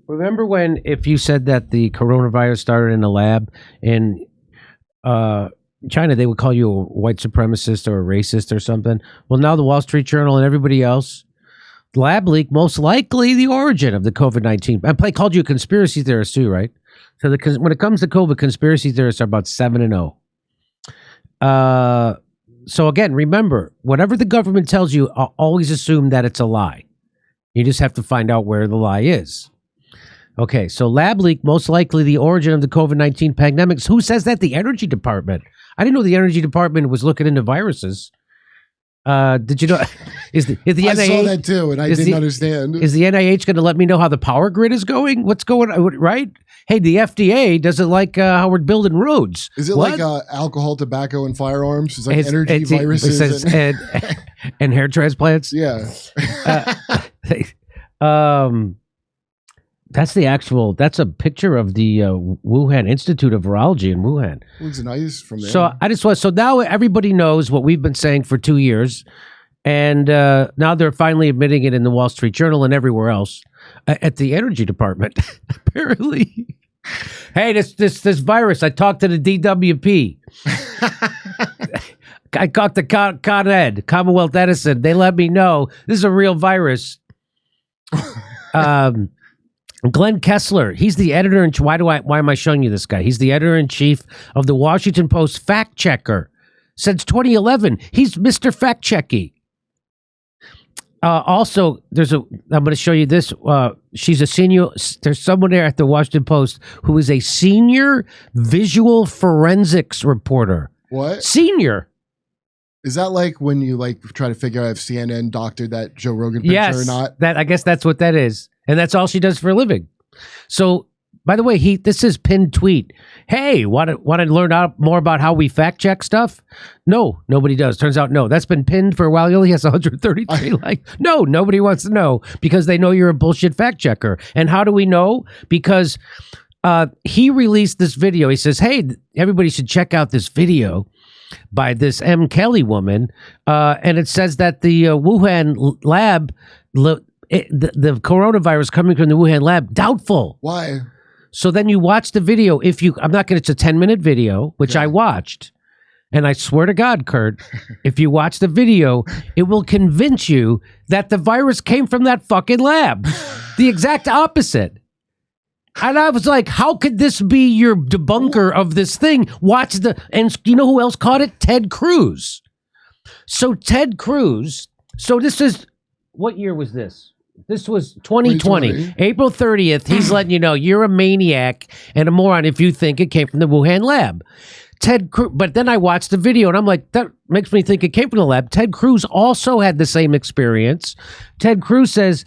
remember when if you said that the coronavirus started in a lab in China, they would call you a white supremacist or a racist or something? Well, now the Wall Street Journal and everybody else, lab leak, most likely the origin of the COVID-19. I called you a conspiracy theorist too, right? So when it comes to COVID, conspiracy theorists are about 7-0. So again, remember, whatever the government tells you, always assume that it's a lie. You just have to find out where the lie is. Okay, so lab leak, most likely the origin of the COVID-19 pandemic. Who says that? The Energy Department. I didn't know the Energy Department was looking into viruses. Did you know? Is the NIH, I saw that too, and I didn't understand. Is the NIH going to let me know how the power grid is going? What's going on? Right? Hey, the FDA doesn't like how we're building roads. Is it like alcohol, tobacco, and firearms? It's like energy, viruses, and hair transplants? Yeah. That's a picture of the Wuhan Institute of Virology in Wuhan. Looks nice from there. So now everybody knows what we've been saying for 2 years, and now they're finally admitting it in the Wall Street Journal and everywhere else. At the Energy Department, apparently. Hey, this virus. I talked to the DWP. I talked to Con Ed, Commonwealth Edison. They let me know this is a real virus. Glenn Kessler, he's the editor-in-chief. Why am I showing you this guy? He's the editor-in-chief of the Washington Post fact checker. Since 2011, he's Mr. Fact Checky. Also, I'm going to show you this. She's a senior. There's someone there at the Washington Post who is a senior visual forensics reporter. What? Senior. Is that like when you try to figure out if CNN doctored that Joe Rogan picture or not? I guess that's what that is. And that's all she does for a living. So, by the way, this is pinned tweet. Hey, want to learn more about how we fact check stuff? No, nobody does. Turns out, no. That's been pinned for a while. He only has 133 likes. No, nobody wants to know because they know you're a bullshit fact checker. And how do we know? Because he released this video. He says, hey, everybody should check out this video by this M. Kelly woman. And it says that the Wuhan lab, the the coronavirus coming from the Wuhan lab, doubtful. Why? So then you watch the video. I'm not going to, it's a 10-minute video, which I watched. And I swear to God, Kurt, if you watch the video, it will convince you that the virus came from that fucking lab. The exact opposite. And I was like, how could this be your debunker of this thing? And you know who else caught it? Ted Cruz. So Ted Cruz, so this is, what year was this? This was 2020. April 30th, he's letting you know you're a maniac and a moron if you think it came from the Wuhan lab. Ted Cruz, but then I watched the video and I'm like, that makes me think it came from the lab. Ted Cruz also had the same experience. Ted Cruz says,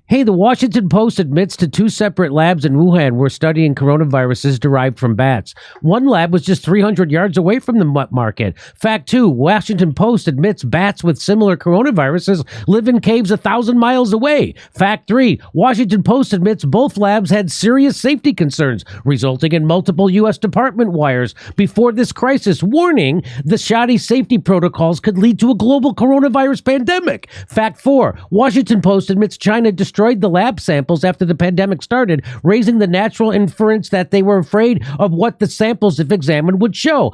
hey, the Washington Post admits to 2 separate labs in Wuhan were studying coronaviruses derived from bats. One lab was just 300 yards away from the market. Fact 2, Washington Post admits bats with similar coronaviruses live in caves 1,000 miles away. Fact 3, Washington Post admits both labs had serious safety concerns, resulting in multiple U.S. Department wires before this crisis, warning the shoddy safety protocols could lead to a global coronavirus pandemic. Fact 4, Washington Post admits China destroyed the lab samples after the pandemic started, raising the natural inference that they were afraid of what the samples, if examined, would show.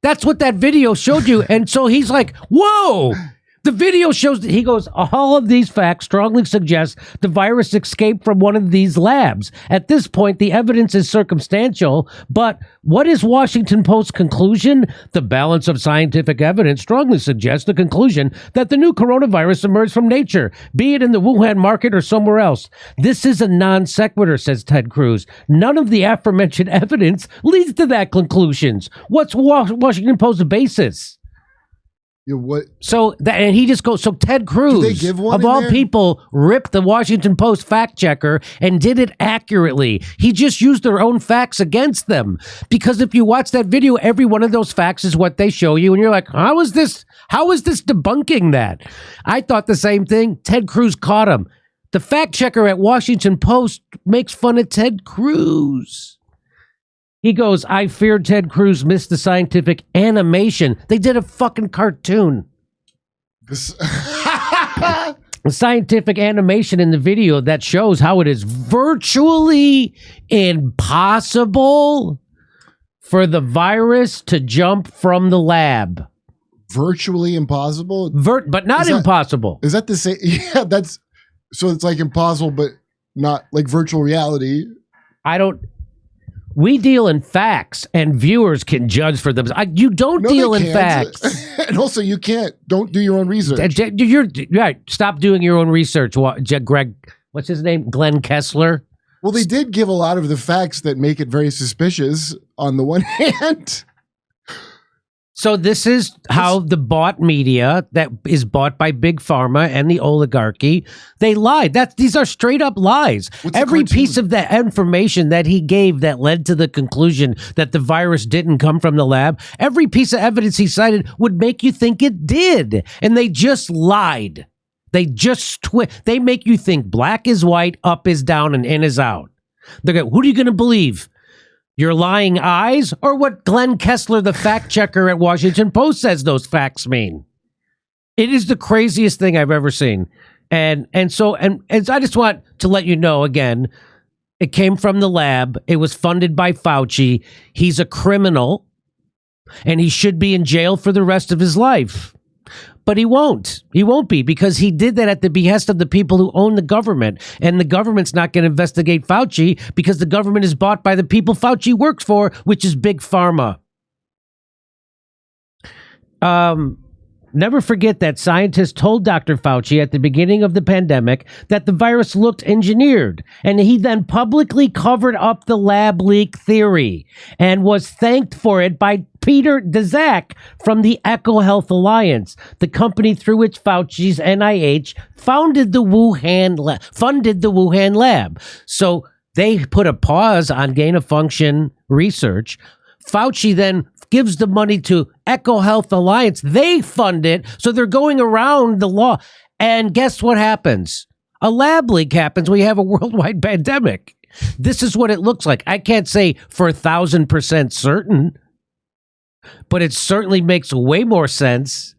That's what that video showed you. And so he's like, whoa! The video shows, he goes, all of these facts strongly suggest the virus escaped from one of these labs. At this point, the evidence is circumstantial, but what is Washington Post's conclusion? The balance of scientific evidence strongly suggests the conclusion that the new coronavirus emerged from nature, be it in the Wuhan market or somewhere else. This is a non sequitur, says Ted Cruz. None of the aforementioned evidence leads to that conclusions. What's Washington Post's basis? Yeah, what? And he just goes, so Ted Cruz, did they give one of all people, ripped the Washington Post fact checker and did it accurately. He just used their own facts against them. Because if you watch that video, every one of those facts is what they show you. And you're like, how is this debunking that? I thought the same thing. Ted Cruz caught him. The fact checker at Washington Post makes fun of Ted Cruz. He goes, I fear Ted Cruz missed the scientific animation. They did a fucking cartoon. a scientific animation in the video that shows how it is virtually impossible for the virus to jump from the lab. Virtually impossible? But not impossible. Is that the same? Yeah, that's... So it's like impossible, but not like virtual reality. We deal in facts, and viewers can judge for them. You don't deal in facts. And also, you can't. Don't do your own research. You're right. Stop doing your own research. Greg, what's his name? Glenn Kessler. Well, they did give a lot of the facts that make it very suspicious on the one hand. So this is how the bought media that is bought by Big Pharma and the oligarchy, they lied. These are straight up lies. Every piece of that information that he gave that led to the conclusion that the virus didn't come from the lab, every piece of evidence he cited would make you think it did. And they just lied. They just they make you think black is white, up is down, and in is out. They're going, who are you going to believe? Your lying eyes, or what Glenn Kessler, the fact checker at Washington Post, says those facts mean? It is the craziest thing I've ever seen. And so I just want to let you know again, it came from the lab. It was funded by Fauci. He's a criminal, and he should be in jail for the rest of his life. But he won't. He won't be, because he did that at the behest of the people who own the government. And the government's not going to investigate Fauci because the government is bought by the people Fauci works for, which is Big Pharma. Never forget that scientists told Dr. Fauci at the beginning of the pandemic that the virus looked engineered, and he then publicly covered up the lab leak theory and was thanked for it by Peter Daszak from the EcoHealth Alliance, the company through which Fauci's NIH funded the Wuhan lab. So they put a pause on gain-of-function research. Fauci then gives the money to EcoHealth Alliance. They fund it, so they're going around the law. And guess what happens? A lab leak happens. We have a worldwide pandemic. This is what it looks like. I can't say for 1,000% certain, but it certainly makes way more sense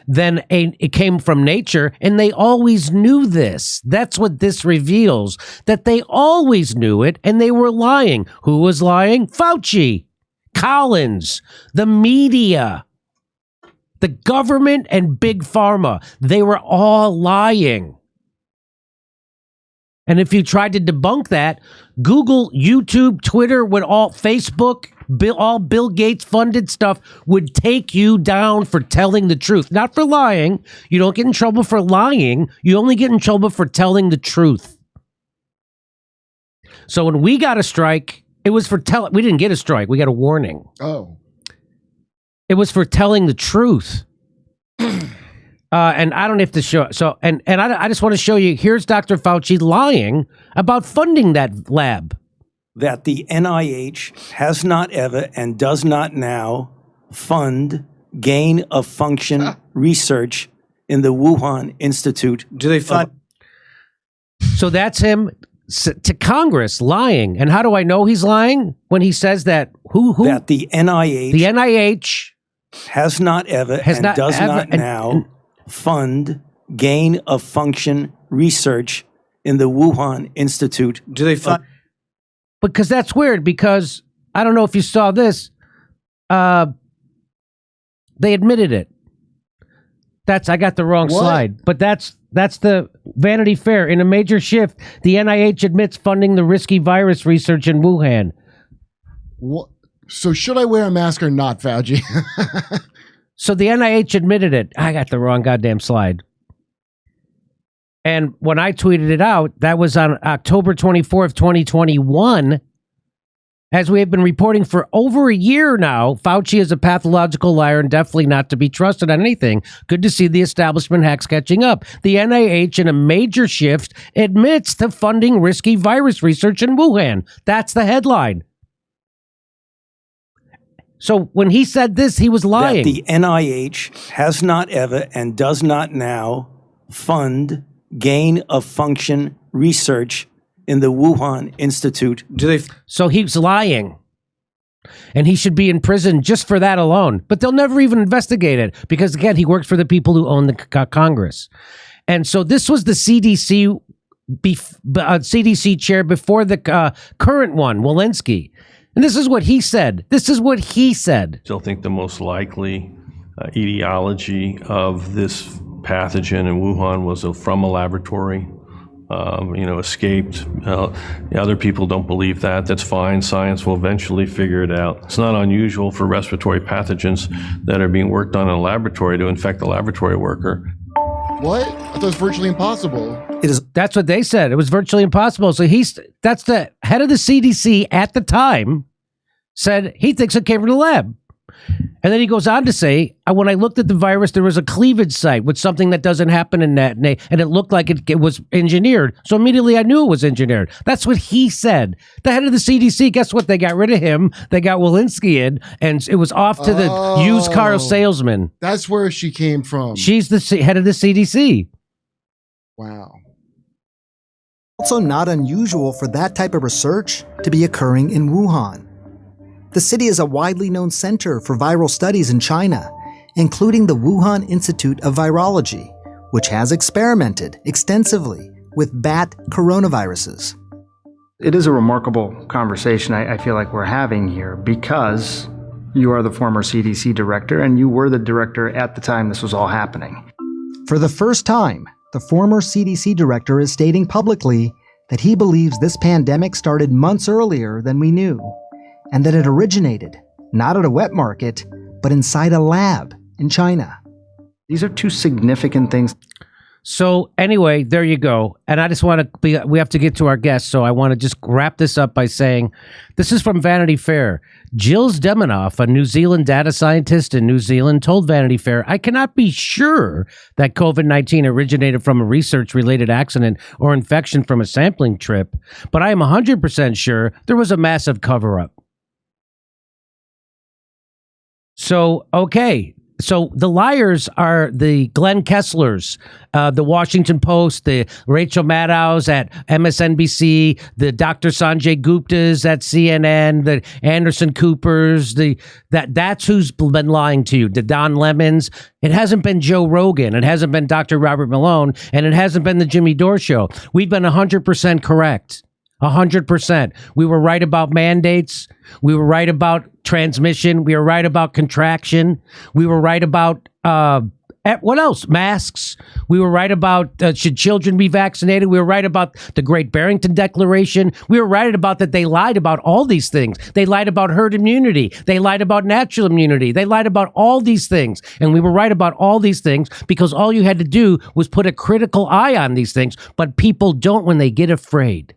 than it came from nature, and they always knew this. That's what this reveals, that they always knew it, and they were lying. Who was lying? Fauci. Collins, the media, the government, and Big Pharma. They were all lying. And if you tried to debunk that, Google, YouTube, Twitter, Facebook, all Bill Gates funded stuff would take you down for telling the truth. Not for lying. You don't get in trouble for lying. You only get in trouble for telling the truth. So when we got a strike, it was for we didn't get a strike. We got a warning. Oh. It was for telling the truth. And I don't have to show. So, and I just want to show you, here's Dr. Fauci lying about funding that lab. That the NIH has not ever and does not now fund gain-of-function research in the Wuhan Institute. Do they fund? So that's him to Congress lying. And how do I know he's lying? When he says that who that the NIH has not ever and does not now fund gain-of-function research in the Wuhan Institute. Do they fund? Because that's weird, because I don't know if you saw this. They admitted it. I got the wrong slide, but that's the Vanity Fair. In a major shift, the NIH admits funding the risky virus research in Wuhan. What? So should I wear a mask or not, Fauci? So the NIH admitted it. I got the wrong goddamn slide. And when I tweeted it out, that was on October 24th, 2021. As we have been reporting for over a year now, Fauci is a pathological liar and definitely not to be trusted on anything. Good to see the establishment hacks catching up. The NIH, in a major shift, admits to funding risky virus research in Wuhan. That's the headline. So when he said this, he was lying. That the NIH has not ever and does not now fund gain-of-function research in the Wuhan Institute. So he's lying. And he should be in prison just for that alone. But they'll never even investigate it because, again, he works for the people who own the Congress. And so this was the CDC CDC chair before the current one, Walensky. And this is what he said. Still think the most likely etiology of this pathogen in Wuhan was from a laboratory, escaped. Other people don't believe that. That's fine. Science will eventually figure it out. It's not unusual for respiratory pathogens that are being worked on in a laboratory to infect a laboratory worker. What? I thought it was virtually impossible. That's what they said. It was virtually impossible. So that's the head of the CDC at the time said he thinks it came from the lab. And then he goes on to say, when I looked at the virus, there was a cleavage site with something that doesn't happen in that, and it looked like it was engineered. So immediately I knew it was engineered. That's what he said. The head of the CDC, guess what? They got rid of him. They got Walensky in, and it was off to the used car salesman. That's where she came from. She's the head of the CDC. Wow. Also not unusual for that type of research to be occurring in Wuhan. The city is a widely known center for viral studies in China, including the Wuhan Institute of Virology, which has experimented extensively with bat coronaviruses. It is a remarkable conversation I feel like we're having here, because you are the former CDC director and you were the director at the time this was all happening. For the first time, the former CDC director is stating publicly that he believes this pandemic started months earlier than we knew, and that it originated not at a wet market, but inside a lab in China. These are two significant things. So anyway, there you go. And I just want to we have to get to our guests, so I want to just wrap this up by saying, this is from Vanity Fair. Gilles Deminoff, a New Zealand data scientist in New Zealand, told Vanity Fair, I cannot be sure that COVID-19 originated from a research-related accident or infection from a sampling trip, but I am 100% sure there was a massive cover-up. So, okay. So the liars are the Glenn Kesslers, the Washington Post, the Rachel Maddows at MSNBC, the Dr. Sanjay Guptas at CNN, the Anderson Coopers, that's who's been lying to you, the Don Lemons. It hasn't been Joe Rogan. It hasn't been Dr. Robert Malone, and it hasn't been the Jimmy Dore Show. We've been 100% correct. 100%. We were right about mandates. We were right about transmission. We were right about contraction. We were right about, what else? Masks. We were right about, should children be vaccinated? We were right about the Great Barrington Declaration. We were right about that they lied about all these things. They lied about herd immunity. They lied about natural immunity. They lied about all these things. And we were right about all these things because all you had to do was put a critical eye on these things. But people don't when they get afraid.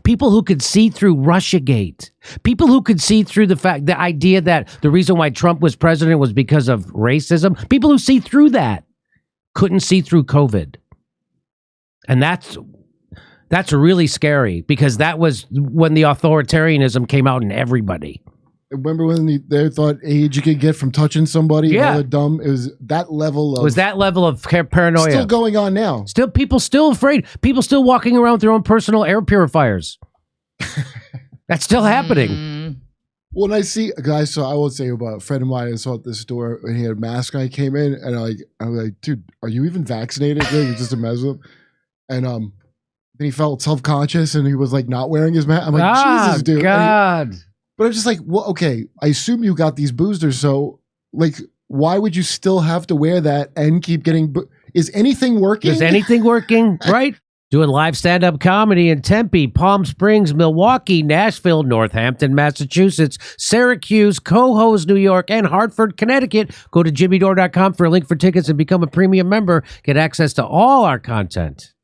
People who could see through Russiagate, people who could see through the idea that the reason why Trump was president was because of racism, people who see through that couldn't see through COVID. And that's really scary because that was when the authoritarianism came out in everybody. Remember when they thought age you could get from touching somebody? Yeah. Dumb. It was that level of... Was that level of paranoia. Still going on now. People still afraid. People still walking around with their own personal air purifiers. That's still happening. When I see a guy, I will say about a friend of mine I saw at the store and he had a mask and I came in and I was like, dude, are you even vaccinated? Like, just to mess with him. And then he felt self-conscious and he was like not wearing his mask. I'm like, Jesus, dude. God. But I'm just like, well, okay, I assume you got these boosters, so like, why would you still have to wear that and keep getting? Is anything working? Is anything working? Right? Doing live stand-up comedy in Tempe, Palm Springs, Milwaukee, Nashville, Northampton, Massachusetts, Syracuse, Cohoes, New York, and Hartford, Connecticut. Go to jimmydore.com for a link for tickets and become a premium member. Get access to all our content.